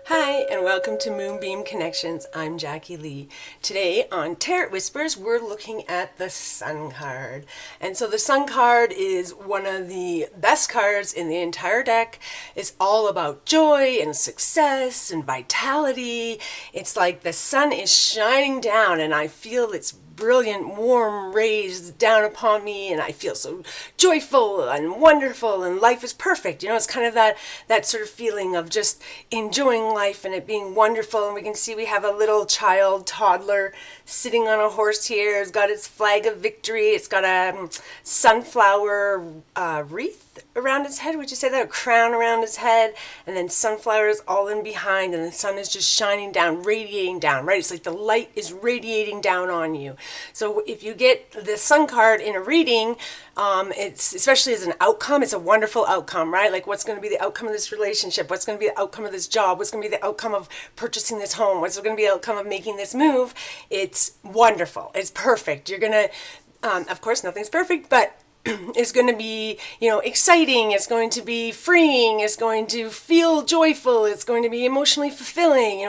Hi, and welcome to Moonbeam Connections. I'm Jacqui-Leigh. Today on Tarot Whispers, we're looking at the Sun card. And so the Sun card is one of the best cards in the entire deck. It's all about joy and success and vitality. It's like the sun is shining down, and I feel its brilliant warm rays down upon me, and I feel so joyful and wonderful, and life is perfect. It's kind of that sort of feeling of just enjoying life and it being wonderful. And we can see we have a little child toddler sitting on a horse here. It's got its flag of victory. It's got a sunflower wreath around its head. Would you say that? A crown around its head, and then sunflowers all in behind, and the sun is just shining down, radiating down, right? It's like the light is radiating down on you. So if you get the Sun card in a reading, it's especially as an outcome, it's a wonderful outcome, right? Like, what's going to be the outcome of this relationship? What's going to be the outcome of this job? What's going to be the outcome of purchasing this home? What's going to be the outcome of making this move? It's wonderful. It's perfect. You're going to, of course, nothing's perfect, but it's going to be, exciting. It's going to be freeing. It's going to feel joyful. It's going to be emotionally fulfilling.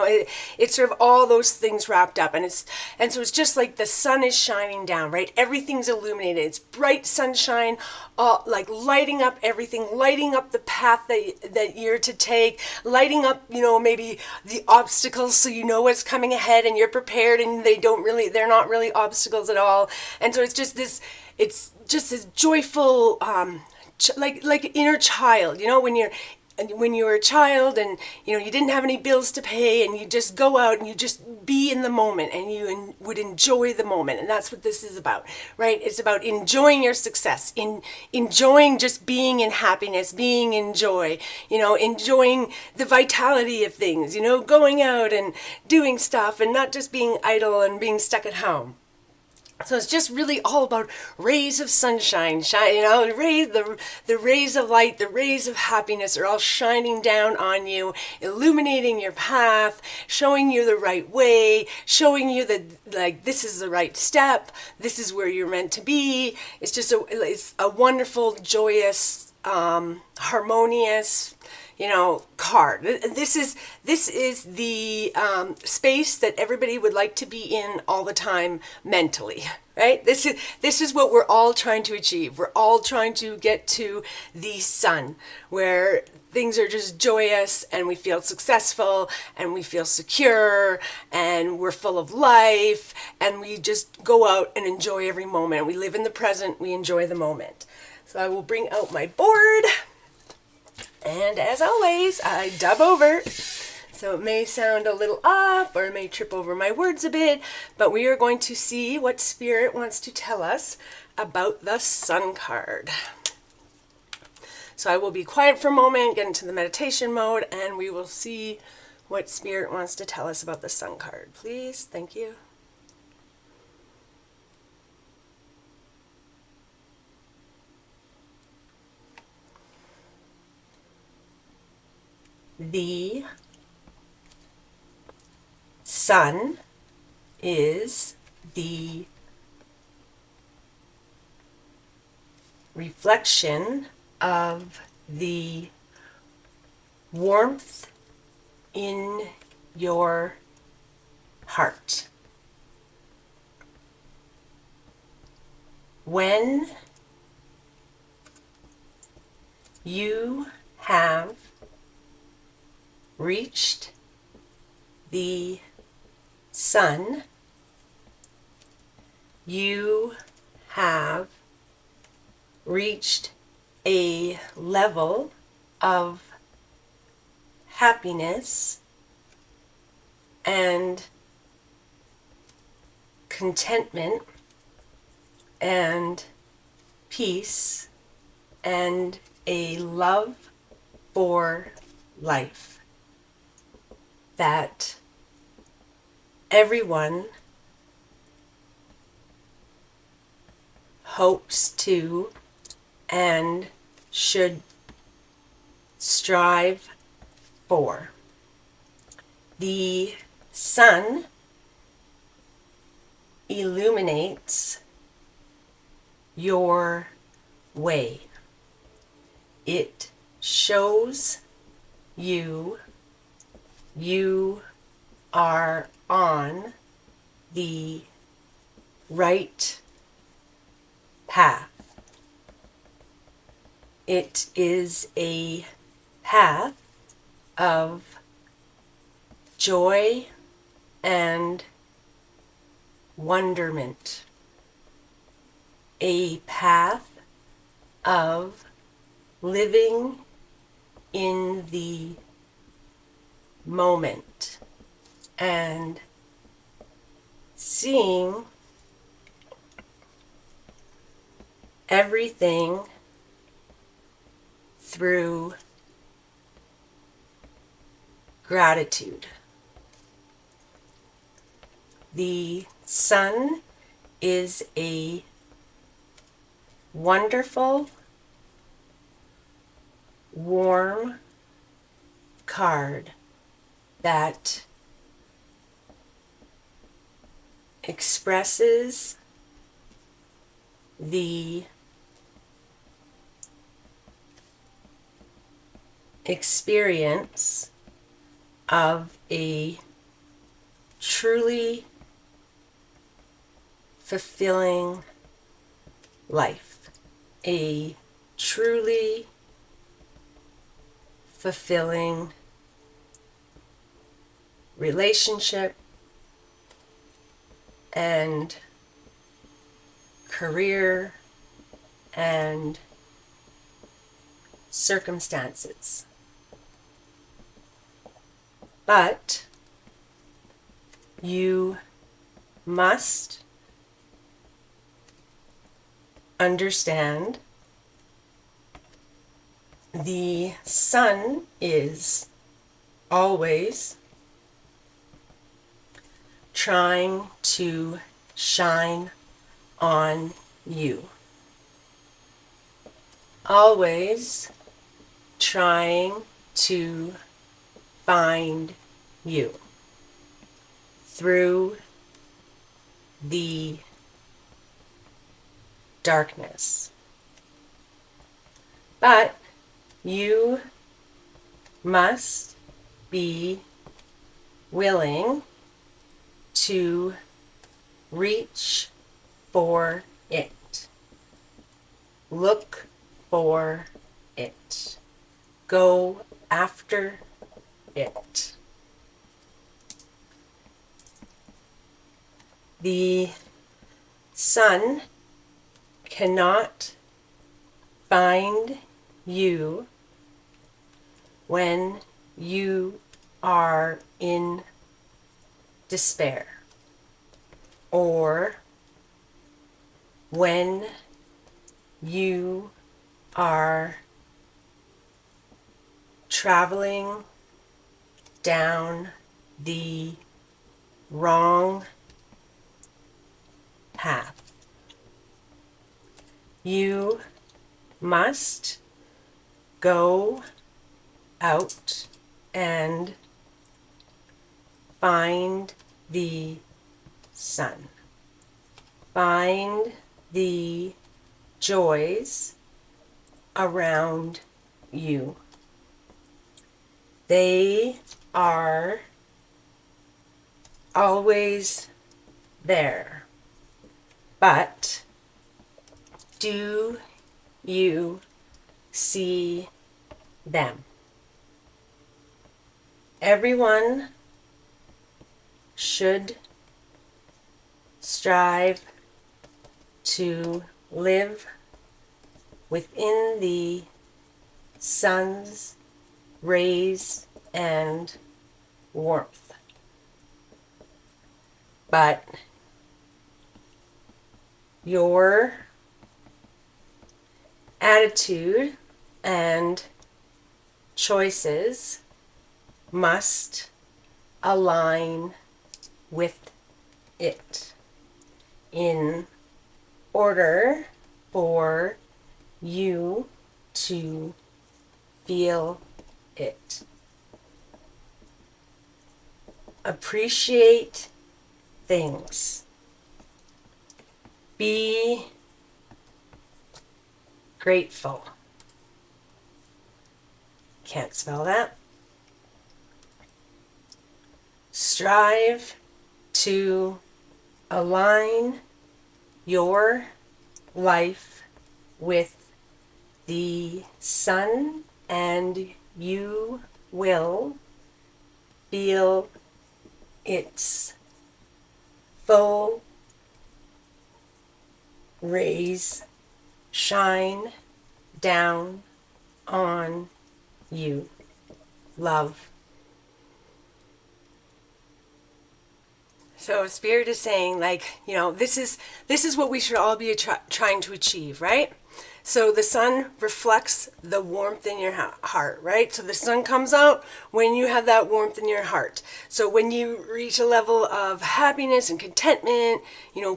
It's sort of all those things wrapped up. And so it's just like the sun is shining down, right? Everything's illuminated. It's bright sunshine, like lighting up everything, lighting up the path that you're to take, lighting up, maybe the obstacles, so you know what's coming ahead and you're prepared, and they're not really obstacles at all. And so it's just this joyful, like inner child, when you were a child, and you didn't have any bills to pay, and you just go out and you just be in the moment, and you would enjoy the moment. And that's what this is about, right? It's about enjoying your success, enjoying just being in happiness, being in joy, enjoying the vitality of things, going out and doing stuff, and not just being idle and being stuck at home. So it's just really all about rays of sunshine, the rays of light, the rays of happiness are all shining down on you, illuminating your path, showing you the right way, showing you that, this is the right step, this is where you're meant to be. It's a wonderful, joyous, harmonious, card. This is the space that everybody would like to be in all the time mentally, right? This is what we're all trying to achieve. We're all trying to get to the sun, where things are just joyous, and we feel successful, and we feel secure, and we're full of life, and we just go out and enjoy every moment. We live in the present. We enjoy the moment. So I will bring out my board. And as always, I dub over, so it may sound a little off, or it may trip over my words a bit, but we are going to see what Spirit wants to tell us about the Sun card. So I will be quiet for a moment, get into the meditation mode, and we will see what Spirit wants to tell us about the Sun card. Please, thank you. The sun is the reflection of the warmth in your heart. When you have reached the sun, you have reached a level of happiness and contentment and peace and a love for life that everyone hopes to and should strive for. The sun illuminates your way. It shows you You are on the right path. It is a path of joy and wonderment, a path of living in the moment and seeing everything through gratitude. The sun is a wonderful, warm card that expresses the experience of a truly fulfilling life, a truly fulfilling relationship and career and circumstances. But you must understand the sun is always trying to shine on you. Always trying to find you through the darkness. But you must be willing to reach for it. Look for it. Go after it. The sun cannot find you when you are in despair or when you are traveling down the wrong path. You must go out and find the sun. Find the joys around you. They are always there. But do you see them? Everyone should strive to live within the sun's rays and warmth. But your attitude and choices must align with it in order for you to feel it. Appreciate things. Be grateful. Can't spell that. strive to align your life with the sun, and you will feel its full rays shine down on you. Love. So Spirit is saying, like, this is what we should all be trying to achieve, right? So the sun reflects the warmth in your heart, right? So the sun comes out when you have that warmth in your heart. So when you reach a level of happiness and contentment,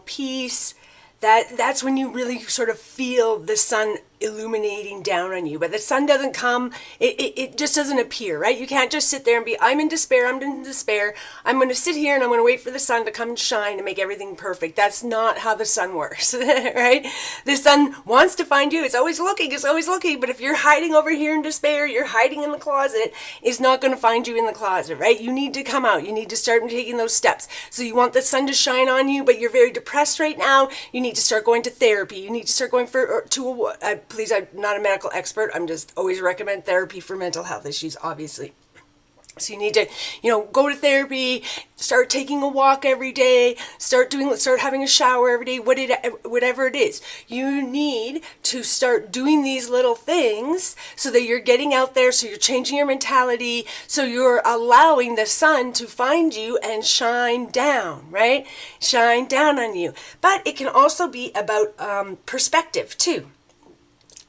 peace, that's when you really sort of feel the sun illuminating down on you. But the sun doesn't come, it just doesn't appear, right? You can't just sit there and be, I'm in despair, I'm going to sit here and I'm going to wait for the sun to come and shine and make everything perfect. That's not how the sun works, right? The sun wants to find you. It's always looking, but if you're hiding over here in despair, you're hiding in the closet, it's not going to find you in the closet, right? You need to come out. You need to start taking those steps. So you want the sun to shine on you, but you're very depressed right now. You need to start going to therapy. You need to start going please, I'm not a medical expert. I'm just always recommend therapy for mental health issues, obviously. So you need to, go to therapy, start taking a walk every day, start having a shower every day, whatever it is. You need to start doing these little things so that you're getting out there, so you're changing your mentality, so you're allowing the sun to find you and shine down, right? Shine down on you. But it can also be about perspective too.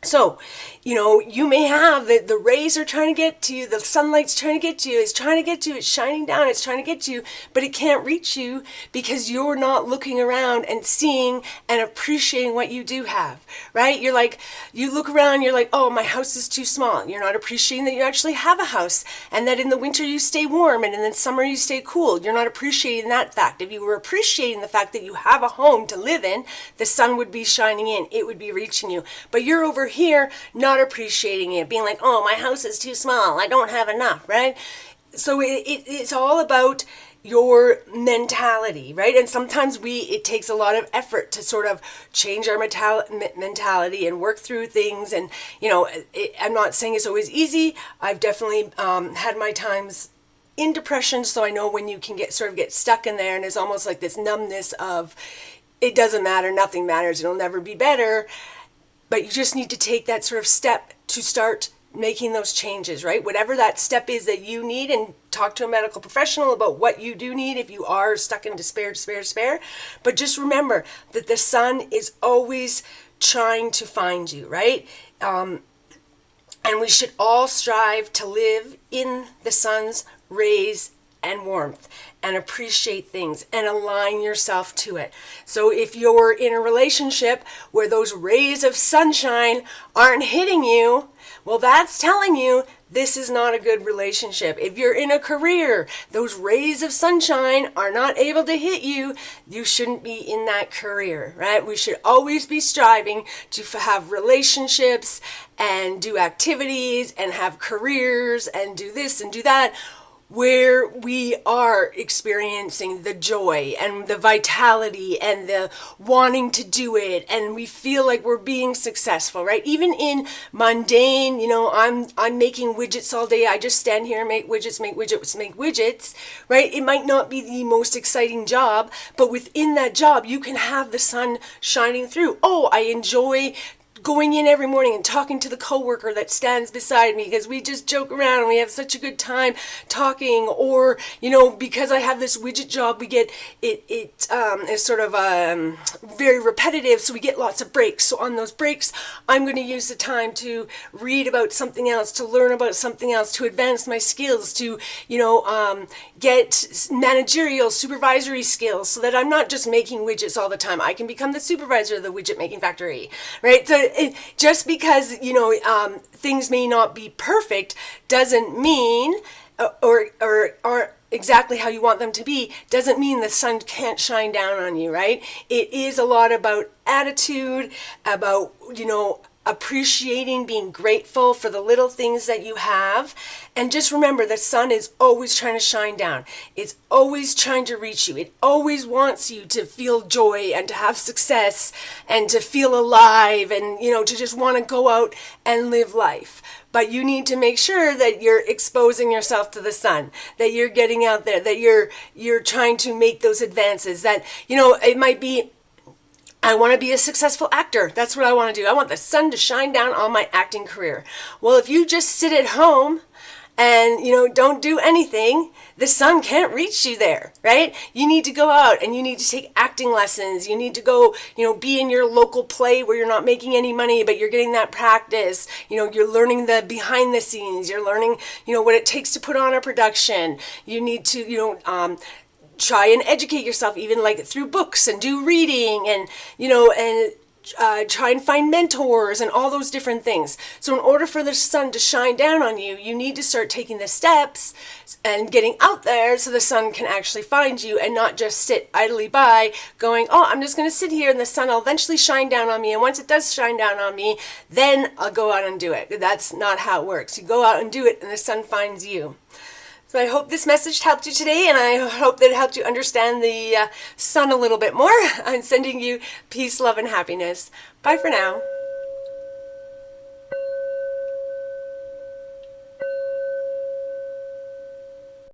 So, you may have the rays are trying to get to you, the sunlight's trying to get to you, it's shining down, it's trying to get to you, but it can't reach you because you're not looking around and seeing and appreciating what you do have, right? You're like, you look around, you're like, oh, my house is too small. You're not appreciating that you actually have a house and that in the winter you stay warm and in the summer you stay cool. You're not appreciating that fact. If you were appreciating the fact that you have a home to live in, the sun would be shining in, it would be reaching you. But you're over here not appreciating it, being like, oh, my house is too small, I don't have enough, right? So it's all about your mentality, right? And sometimes it takes a lot of effort to sort of change our mentality and work through things. And I'm not saying it's always easy. I've definitely had my times in depression, so I know when you can get stuck in there, and it's almost like this numbness of it doesn't matter, nothing matters, it'll never be better. But you just need to take that sort of step to start making those changes, right? Whatever that step is that you need, and talk to a medical professional about what you do need if you are stuck in despair. But just remember that the sun is always trying to find you, right? And we should all strive to live in the sun's rays and warmth and appreciate things and align yourself to it. So if you're in a relationship where those rays of sunshine aren't hitting you, well, that's telling you this is not a good relationship. If you're in a career, those rays of sunshine are not able to hit you, you shouldn't be in that career, right? We should always be striving to have relationships and do activities and have careers and do this and do that, where we are experiencing the joy and the vitality and the wanting to do it, and we feel like we're being successful, right? Even in mundane, I'm making widgets all day. I just stand here and make widgets, right? It might not be the most exciting job, but within that job, you can have the sun shining through. Oh, I enjoy going in every morning and talking to the coworker that stands beside me because we just joke around and we have such a good time talking. Or because I have this widget job, we get it is sort of very repetitive, so we get lots of breaks. So on those breaks, I'm going to use the time to read about something else, to learn about something else, to advance my skills, to get managerial, supervisory skills, so that I'm not just making widgets all the time. I can become the supervisor of the widget making factory, right? So just because things may not be perfect doesn't mean or aren't exactly how you want them to be, doesn't mean the sun can't shine down on you, right? It is a lot about attitude, about appreciating, being grateful for the little things that you have. And just remember, the sun is always trying to shine down. It's always trying to reach you. It always wants you to feel joy and to have success and to feel alive and, to just want to go out and live life. But you need to make sure that you're exposing yourself to the sun, that you're getting out there, that you're trying to make those advances, that, it might be, I want to be a successful actor. That's what I want to do. I want the sun to shine down on my acting career. Well, if you just sit at home and, don't do anything, the sun can't reach you there, right? You need to go out and you need to take acting lessons. You need to go, be in your local play where you're not making any money, but you're getting that practice. You're learning the behind the scenes. You're learning, what it takes to put on a production. You need to, try and educate yourself, even like through books, and do reading, and try and find mentors and all those different things. So in order for the sun to shine down on you, you need to start taking the steps and getting out there so the sun can actually find you, and not just sit idly by going, oh, I'm just going to sit here and the sun will eventually shine down on me, and once it does shine down on me, then I'll go out and do it. That's not how it works. You go out and do it and the sun finds you. So I hope this message helped you today, and I hope that it helped you understand the sun a little bit more. I'm sending you peace, love, and happiness. Bye for now.